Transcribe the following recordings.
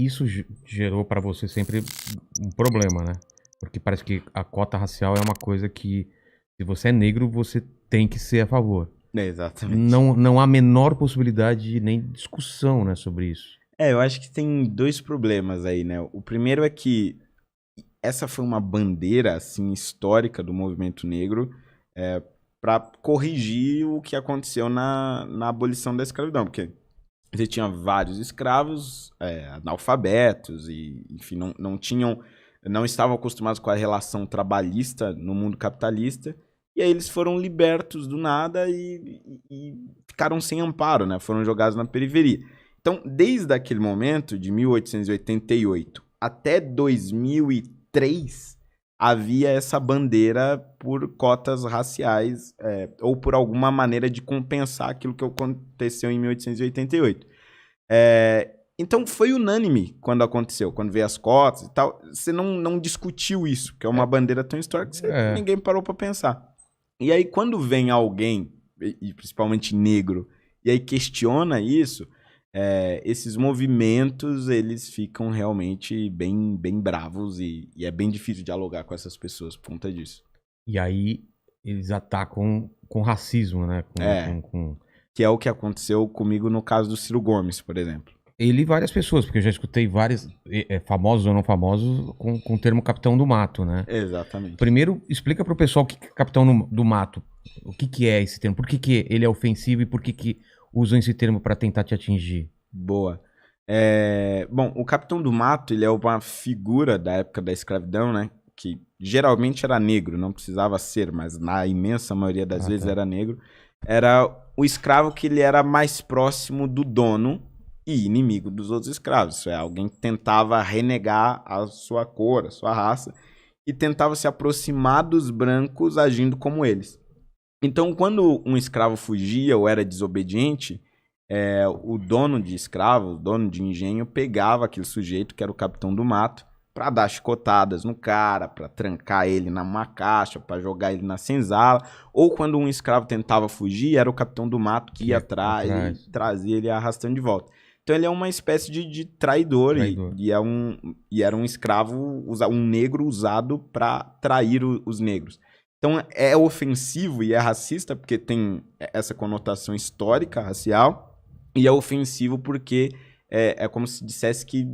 Isso gerou pra você sempre um problema, né? Porque parece que a cota racial é uma coisa que, se você é negro, você tem que ser a favor. Exatamente. Não há a menor possibilidade nem discussão, né, sobre isso. Eu acho que tem dois problemas aí, né? O primeiro é que essa foi uma bandeira, assim, histórica do movimento negro para corrigir o que aconteceu na abolição da escravidão, porque você tinha vários escravos analfabetos e, enfim, não estavam acostumados com a relação trabalhista no mundo capitalista, e aí eles foram libertos do nada e ficaram sem amparo, né? Foram jogados na periferia. Então, desde aquele momento, de 1888 até 2003, havia essa bandeira por cotas raciais ou por alguma maneira de compensar aquilo que aconteceu em 1888. Então, foi unânime quando aconteceu, quando veio as cotas e tal. Você não discutiu isso, que é uma bandeira tão histórica que ninguém parou para pensar. E aí, quando vem alguém, e principalmente negro, e aí questiona isso, esses movimentos, eles ficam realmente bem, bem bravos e é bem difícil dialogar com essas pessoas por conta disso. E aí, eles atacam com racismo, né? Que é o que aconteceu comigo no caso do Ciro Gomes, por exemplo. Ele e várias pessoas, porque eu já escutei vários, famosos ou não famosos, com o termo Capitão do Mato, né? Exatamente. Primeiro, explica pro pessoal o que é Capitão do Mato. O que é esse termo? Por que ele é ofensivo e por que usam esse termo para tentar te atingir? Boa. Bom, o Capitão do Mato, ele é uma figura da época da escravidão, né? Que geralmente era negro, não precisava ser, mas na imensa maioria das vezes era negro. Era o escravo que ele era mais próximo do dono e inimigo dos outros escravos. Isso é, alguém que tentava renegar a sua cor, a sua raça, e tentava se aproximar dos brancos agindo como eles. Então, quando um escravo fugia ou era desobediente, o dono de escravo, o dono de engenho, pegava aquele sujeito, que era o Capitão do Mato, para dar chicotadas no cara, para trancar ele numa caixa, para jogar ele na senzala. Ou quando um escravo tentava fugir, era o Capitão do Mato que ia atrás e trazia ele arrastando de volta. Então ele é uma espécie de traidor. E era um escravo, um negro usado para trair os negros. Então é ofensivo e é racista porque tem essa conotação histórica, racial, e é ofensivo porque é como se dissesse que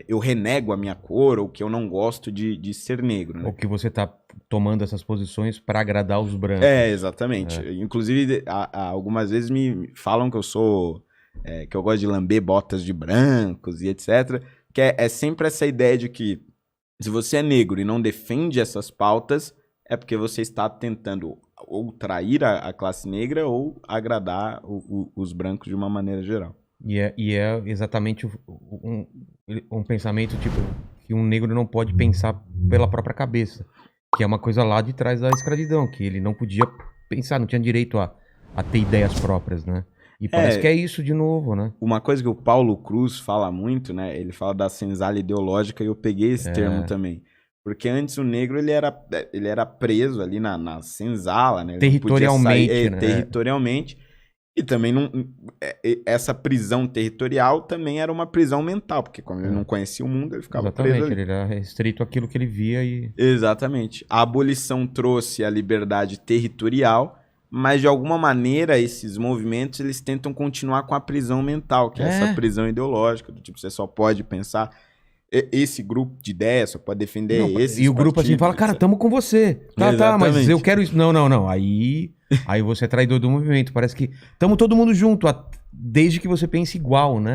eu renego a minha cor ou que eu não gosto de ser negro. Né? Ou que você tá tomando essas posições para agradar os brancos. Exatamente. Inclusive, algumas vezes me falam que eu sou... que eu gosto de lamber botas de brancos e etc. Que é sempre essa ideia de que se você é negro e não defende essas pautas, é porque você está tentando ou trair a classe negra ou agradar os brancos de uma maneira geral. E é exatamente um pensamento tipo que um negro não pode pensar pela própria cabeça, que é uma coisa lá de trás da escravidão, que ele não podia pensar, não tinha direito a ter ideias próprias, né? E parece que é isso de novo, né? Uma coisa que o Paulo Cruz fala muito, né? Ele fala da senzala ideológica e eu peguei esse termo também. Porque antes o negro ele era preso ali na senzala, né? Ele territorialmente, não podia sair, né? Territorialmente. E também essa prisão territorial também era uma prisão mental, porque como ele não conhecia o mundo, ele ficava preso ali. Ele era restrito àquilo que ele via e... Exatamente. A abolição trouxe a liberdade territorial, mas de alguma maneira esses movimentos eles tentam continuar com a prisão mental, que é essa prisão ideológica, do tipo, você só pode pensar esse grupo de ideias, só pode defender esses E o grupo assim fala, cara, tamo com você. Tá, mas eu quero isso. Não. Aí você é traidor do movimento. Parece que tamo todo mundo junto, desde que você pense igual, né?